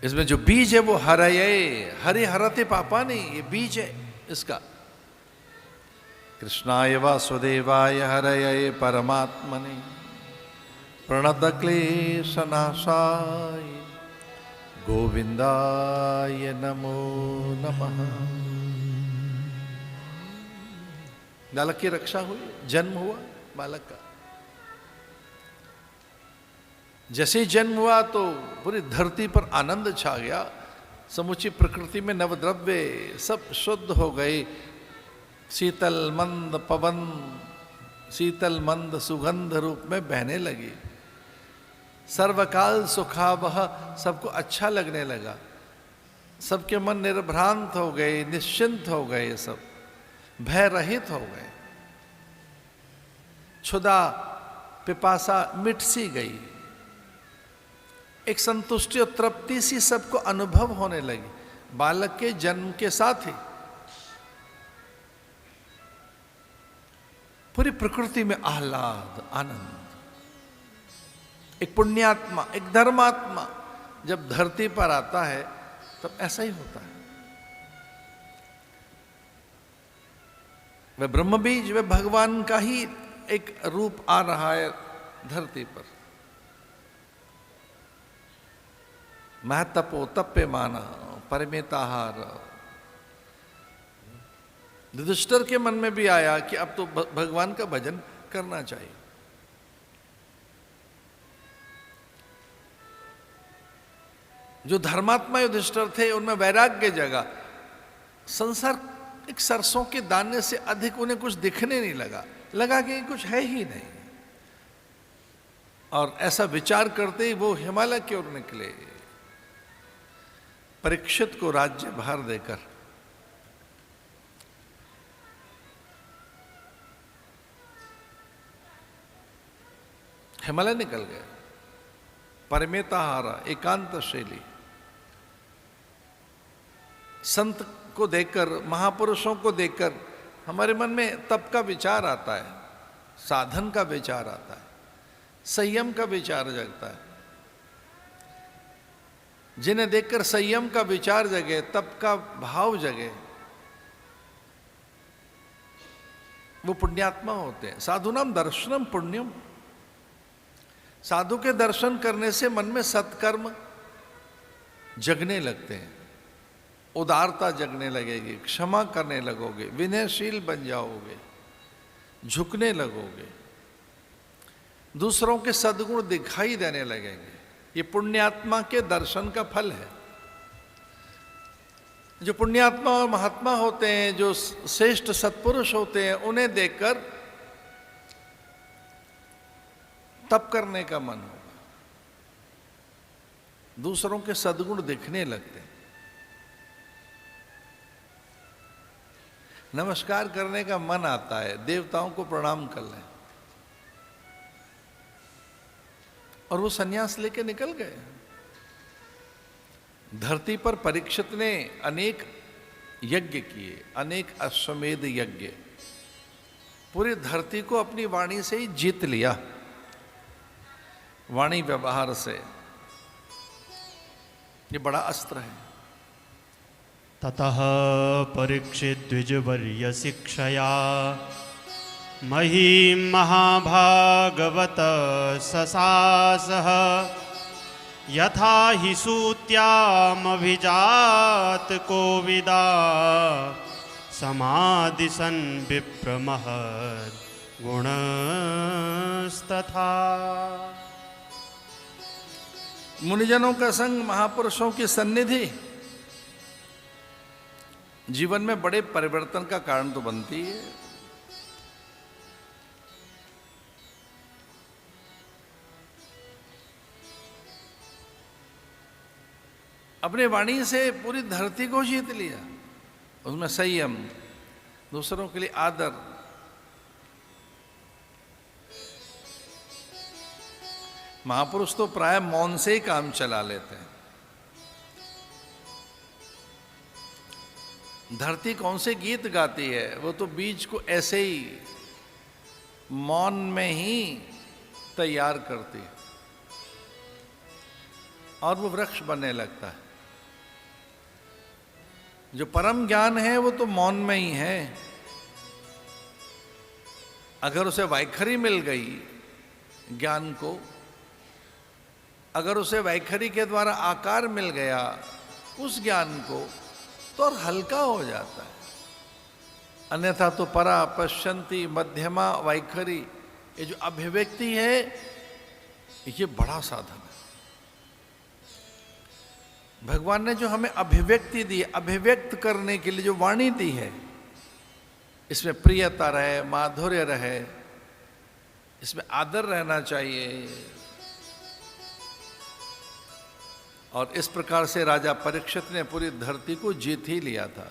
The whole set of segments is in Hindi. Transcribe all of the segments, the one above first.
इसमें जो बीज है वो हरये, हरे हरते पापा नहीं, ये बीज है इसका। कृष्णाय वासुदेवाय हरये परमात्मने प्रणतक्लेशनाशाय गोविंदाय नमो नमः। बालक की रक्षा हुई, जन्म हुआ बालक का। जैसे ही जन्म हुआ तो पूरी धरती पर आनंद छा गया, समुची प्रकृति में नवद्रव्य सब शुद्ध हो गए। शीतल मंद पवन, शीतल मंद सुगंध रूप में बहने लगी। सर्वकाल सुखावह, सबको अच्छा लगने लगा। सबके मन निर्भ्रांत हो गए, निश्चिंत हो गए, सब भय रहित हो गए। क्षुधा पिपासा मिट सी गई। एक संतुष्टि और तृप्ति सी सबको अनुभव होने लगी बालक के जन्म के साथ ही। पूरी प्रकृति में आह्लाद आनंद। एक पुण्यात्मा, एक धर्मात्मा जब धरती पर आता है तब ऐसा ही होता है। वह ब्रह्म बीज, वह भगवान का ही एक रूप आ रहा है धरती पर। महतपो तप्य माना परमेताहार। युधिष्ठिर के मन में भी आया कि अब तो भगवान का भजन करना चाहिए। जो धर्मात्मा युधिष्ठिर थे उनमें वैराग्य जगा। संसार एक सरसों के दाने से अधिक उन्हें कुछ दिखने नहीं लगा, लगा कि कुछ है ही नहीं। और ऐसा विचार करते ही वो हिमालय की ओर निकले, परीक्षित को राज्य भार देकर। हिमालय निकल गए, परमेताहारा, एकांत शैली। संत को देखकर, महापुरुषों को देखकर हमारे मन में तप का विचार आता है, साधन का विचार आता है, संयम का विचार जगता है। जिन्हें देखकर संयम का विचार जगे, तप का भाव जगे, वो पुण्यात्मा होते हैं। साधु नाम दर्शनम पुण्यम। साधु के दर्शन करने से मन में सत्कर्म जगने लगते हैं, उदारता जगने लगेगी, क्षमा करने लगोगे, विनयशील बन जाओगे, झुकने लगोगे, दूसरों के सद्गुण दिखाई देने लगेंगे। ये पुण्यात्मा के दर्शन का फल है। जो पुण्यात्मा और महात्मा होते हैं, जो श्रेष्ठ सत्पुरुष होते हैं, उन्हें देखकर तप करने का मन होगा, दूसरों के सद्गुण दिखने लगते हैं। नमस्कार करने का मन आता है, देवताओं को प्रणाम कर लें। और वो सन्यास लेके निकल गए। धरती पर परीक्षित ने अनेक यज्ञ किए, अनेक अश्वमेध यज्ञ, पूरी धरती को अपनी वाणी से ही जीत लिया। वाणी व्यवहार से, ये बड़ा अस्त्र है। ततः परीक्षित द्विजवर्य शिक्षया महीं महाभागवत ससासः यथा हि सूत्यामभिजात कोविदा समादिशन् विप्रमहद् गुणस्तथा। मुनिजनों का संग, महापुरुषों की सन्निधि जीवन में बड़े परिवर्तन का कारण तो बनती है। अपने वाणी से पूरी धरती को जीत लिया। उसमें संयम, दूसरों के लिए आदर, महापुरुष तो प्राय मौन से ही काम चला लेते हैं। धरती कौन से गीत गाती है, वो तो बीज को ऐसे ही मौन में ही तैयार करती है और वो वृक्ष बनने लगता है। जो परम ज्ञान है वो तो मौन में ही है। अगर उसे वैखरी मिल गई ज्ञान को, अगर उसे वैखरी के द्वारा आकार मिल गया उस ज्ञान को, तो और हल्का हो जाता है। अन्यथा तो परा, पश्यंती, मध्यमा, वैखरी, ये जो अभिव्यक्ति है ये बड़ा साधन है। भगवान ने जो हमें अभिव्यक्ति दी, अभिव्यक्त करने के लिए जो वाणी दी है, इसमें प्रियता रहे, माधुर्य रहे, इसमें आदर रहना चाहिए। और इस प्रकार से राजा परीक्षित ने पूरी धरती को जीत ही लिया था।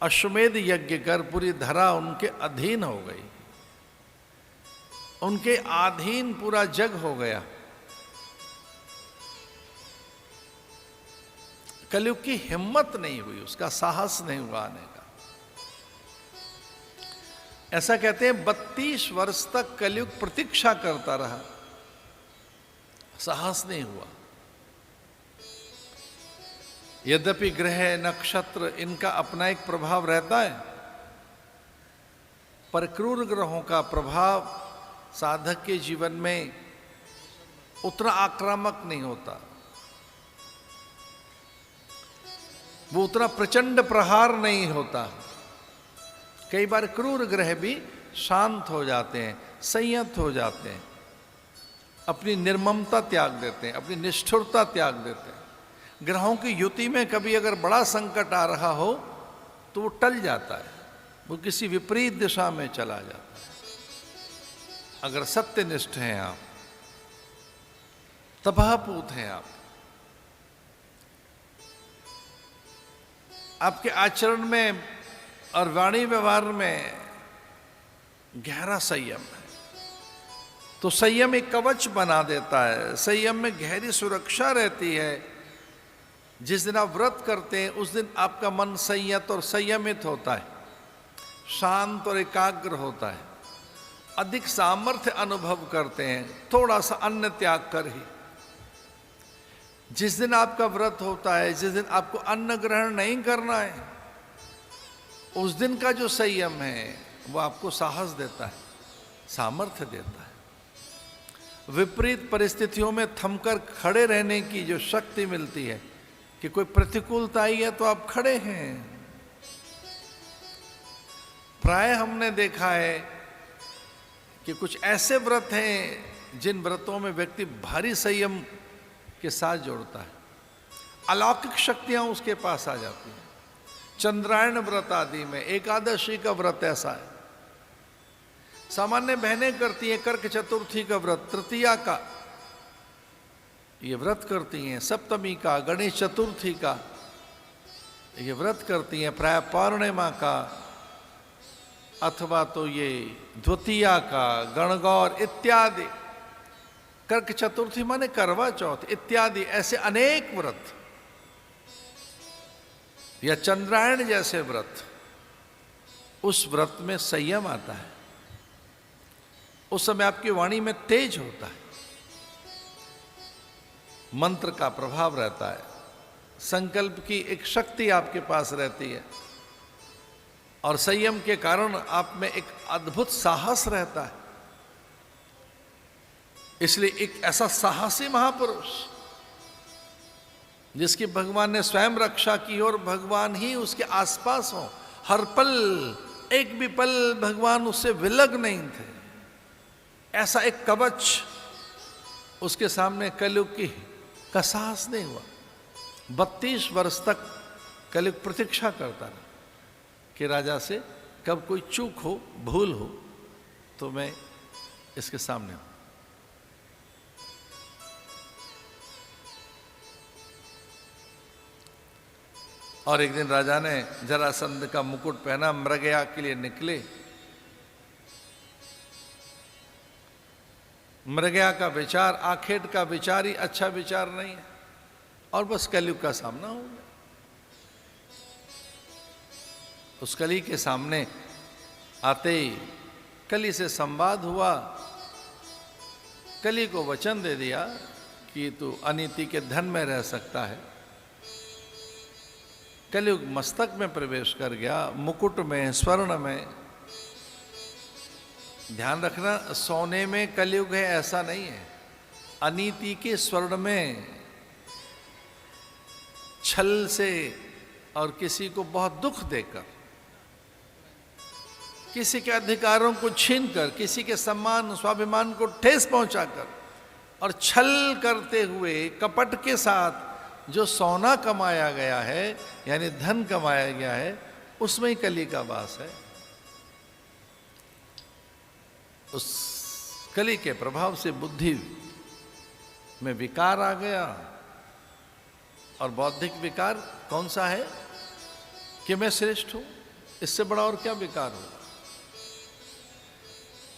अश्वमेध यज्ञ कर पूरी धरा उनके अधीन हो गई, उनके अधीन पूरा जग हो गया। कलयुग की हिम्मत नहीं हुई, उसका साहस नहीं हुआ आने का। ऐसा कहते हैं 32 वर्ष तक कलयुग प्रतीक्षा करता रहा, साहस नहीं हुआ। यद्यपि ग्रह, नक्षत्र, इनका अपना एक प्रभाव रहता है, पर क्रूर ग्रहों का प्रभाव साधक के जीवन में उतना आक्रामक नहीं होता, वो उतना प्रचंड प्रहार नहीं होता। कई बार क्रूर ग्रह भी शांत हो जाते हैं, संयत हो जाते हैं, अपनी निर्ममता त्याग देते हैं, अपनी निष्ठुरता त्याग देते हैं। ग्रहों की युति में कभी अगर बड़ा संकट आ रहा हो तो वो टल जाता है, वो किसी विपरीत दिशा में चला जाता है। अगर सत्यनिष्ठ हैं आप, तपहपूत हैं आप, आपके आचरण में और वाणी व्यवहार में गहरा संयम है, तो संयम एक कवच बना देता है। संयम में गहरी सुरक्षा रहती है। जिस दिन आप व्रत करते हैं उस दिन आपका मन संयत और संयमित होता है, शांत और एकाग्र होता है, अधिक सामर्थ्य अनुभव करते हैं, थोड़ा सा अन्न त्याग कर ही। जिस दिन आपका व्रत होता है, जिस दिन आपको अन्न ग्रहण नहीं करना है, उस दिन का जो संयम है वो आपको साहस देता है, सामर्थ्य देता है। विपरीत परिस्थितियों में थमकर खड़े रहने की जो शक्ति मिलती है कि कोई प्रतिकूलता आई है तो आप खड़े हैं। प्राय हमने देखा है कि कुछ ऐसे व्रत हैं जिन व्रतों में व्यक्ति भारी संयम के साथ जोड़ता है, अलौकिक शक्तियां उसके पास आ जाती हैं। चंद्रायण व्रत आदि में, एकादशी का व्रत ऐसा है। सामान्य बहनें करती हैं कर्क चतुर्थी का व्रत, तृतीया का ये व्रत करती हैं, सप्तमी का, गणेश चतुर्थी का ये व्रत करती हैं, प्राय पौर्णिमा का, अथवा तो ये द्वितीया का, गणगौर इत्यादि, कर्क चतुर्थी माने करवा चौथ इत्यादि, ऐसे अनेक व्रत, या चंद्रायण जैसे व्रत। उस व्रत में संयम आता है, उस समय आपकी वाणी में तेज होता है, मंत्र का प्रभाव रहता है, संकल्प की एक शक्ति आपके पास रहती है, और संयम के कारण आप में एक अद्भुत साहस रहता है। इसलिए एक ऐसा साहसी महापुरुष जिसकी भगवान ने स्वयं रक्षा की और भगवान ही उसके आसपास हो, हर पल, एक भी पल भगवान उससे विलग नहीं थे, ऐसा एक कवच उसके सामने कलयुग का साहस नहीं हुआ। 32 वर्ष तक कलयुग प्रतीक्षा करता रहा कि राजा से कब कोई चूक हो, भूल हो तो मैं इसके सामने हूं। और एक दिन राजा ने जरासंध का मुकुट पहना, मृगया के लिए निकले। मृगया का विचार, आखेट का विचार ही अच्छा विचार नहीं है, और बस कलयुग का सामना हो गया। उस कली के सामने आते ही कली से संवाद हुआ। कली को वचन दे दिया कि तू अनीति के धन में रह सकता है, कलयुग मस्तक में प्रवेश कर गया, मुकुट में, स्वर्ण में। ध्यान रखना, सोने में कलयुग है ऐसा नहीं है। अनीति के स्वर्ण में छल से और किसी को बहुत दुख देकर, किसी के अधिकारों को छीनकर, किसी के सम्मान स्वाभिमान को ठेस पहुंचाकर और छल करते हुए कपट के साथ जो सोना कमाया गया है, यानी धन कमाया गया है, उसमें ही कली का वास है। उस कली के प्रभाव से बुद्धि में विकार आ गया। और बौद्धिक विकार कौन सा है? कि मैं श्रेष्ठ हूं, इससे बड़ा और क्या विकार होगा?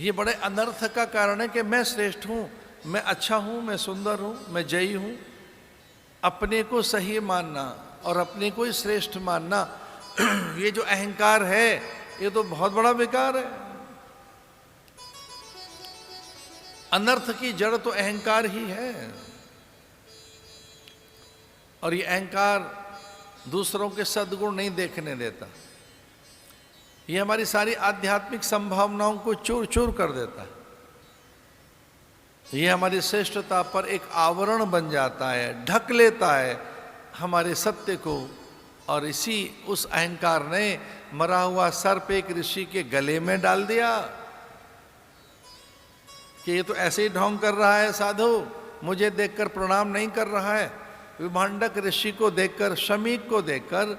ये बड़े अनर्थ का कारण है कि मैं श्रेष्ठ हूं, मैं अच्छा हूं, मैं सुंदर हूं, मैं जयी हूं। अपने को सही मानना और अपने को ही श्रेष्ठ मानना, ये जो अहंकार है, ये तो बहुत बड़ा विकार है। अनर्थ की जड़ तो अहंकार ही है। और ये अहंकार दूसरों के सद्गुण नहीं देखने देता। ये हमारी सारी आध्यात्मिक संभावनाओं को चूर चूर कर देता है। ये हमारी श्रेष्ठता पर एक आवरण बन जाता है, ढक लेता है हमारे सत्य को। और इसी उस अहंकार ने मरा हुआ सर्प एक ऋषि के गले में डाल दिया कि ये तो ऐसे ही ढोंग कर रहा है साधु, मुझे देखकर प्रणाम नहीं कर रहा है। विभांडक ऋषि को देखकर, शमीक को देखकर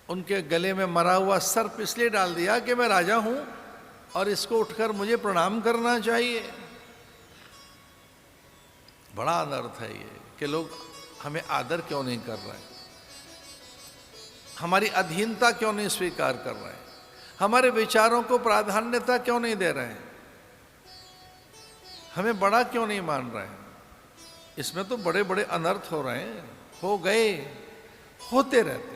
उनके गले में मरा हुआ सर्प इसलिए डाल दिया कि मैं राजा हूं और इसको उठकर मुझे प्रणाम करना चाहिए। बड़ा अनर्थ है ये कि लोग हमें आदर क्यों नहीं कर रहे हैं, हमारी अधीनता क्यों नहीं स्वीकार कर रहे हैं, हमारे विचारों को प्राधान्यता क्यों नहीं दे रहे हैं, हमें बड़ा क्यों नहीं मान रहे हैं। इसमें तो बड़े बड़े अनर्थ हो रहे हैं, हो गए, होते रहते।